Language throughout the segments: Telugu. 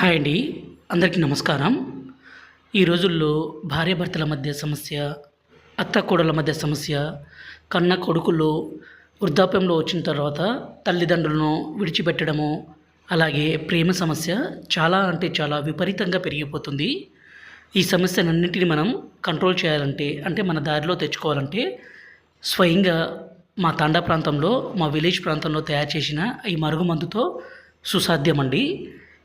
హాయ్ అండి. అందరికీ నమస్కారం. ఈ రోజుల్లో భార్యాభర్తల మధ్య సమస్య, అత్తాకోడళ్ళ మధ్య సమస్య, కన్న కొడుకులు వృద్ధాప్యంలో వచ్చిన తర్వాత తల్లిదండ్రులను విడిచిపెట్టడము, అలాగే ప్రేమ సమస్య చాలా అంటే చాలా విపరీతంగా పెరిగిపోతుంది. ఈ సమస్యలన్నింటిని మనం కంట్రోల్ చేయాలంటే, అంటే మన దారిలో తెచ్చుకోవాలంటే స్వయంగా మా తాండా ప్రాంతంలో, మా విలేజ్ ప్రాంతంలో తయారు చేసిన ఈ మరుగుమందుతో సుసాధ్యమండి.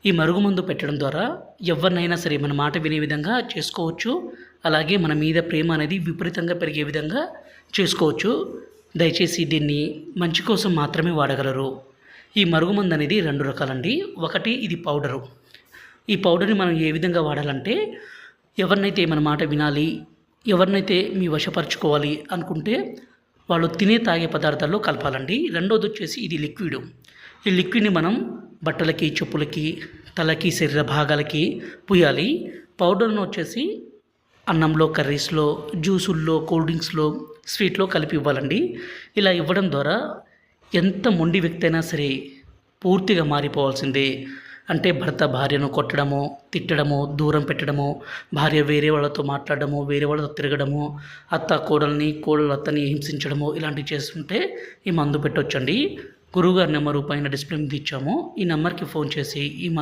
ఈ మరుగుమందు పెట్టడం ద్వారా ఎవరినైనా సరే మన మాట వినే విధంగా చేసుకోవచ్చు. అలాగే మన మీద ప్రేమ అనేది విపరీతంగా పెరిగే విధంగా చేసుకోవచ్చు. దయచేసి దీన్ని మంచి కోసం మాత్రమే వాడగలరు. ఈ మరుగుమందు అనేది 2 రకాలండి. ఒకటి ఇది పౌడరు. ఈ పౌడర్ని మనం ఏ విధంగా వాడాలంటే, ఎవరినైతే మన మాట వినాలి, ఎవరినైతే మీ వశపరుచుకోవాలి అనుకుంటే వాళ్ళు తినే తాగే పదార్థాల్లో కలపాలండి. రెండోది వచ్చేసి ఇది లిక్విడ్. ఈ లిక్విడ్ని మనం బట్టలకి, చెప్పులకి, తలకి, శరీర భాగాలకి పూయాలి. పౌడర్ను వచ్చేసి అన్నంలో, కర్రీస్లో, జ్యూసుల్లో, కూల్ డ్రింక్స్లో, స్వీట్లో కలిపి ఇవ్వాలండి. ఇలా ఇవ్వడం ద్వారా ఎంత మొండి వ్యక్తి అయినా సరే పూర్తిగా మారిపోవాల్సిందే. అంటే భర్త భార్యను కొట్టడము, తిట్టడము, దూరం పెట్టడము, భార్య వేరే వాళ్ళతో మాట్లాడడము, వేరే వాళ్ళతో తిరగడము, అత్త కోడల్ని, కోడలు అత్తని హింసించడము, ఇలాంటివి చేస్తుంటే ఈ మందు పెట్టొచ్చండి. గురువుగారి నెంబరు పైన డిస్ప్లే మీద ఇచ్చాము. ఈ నెంబర్కి ఫోన్ చేసి ఈ మందు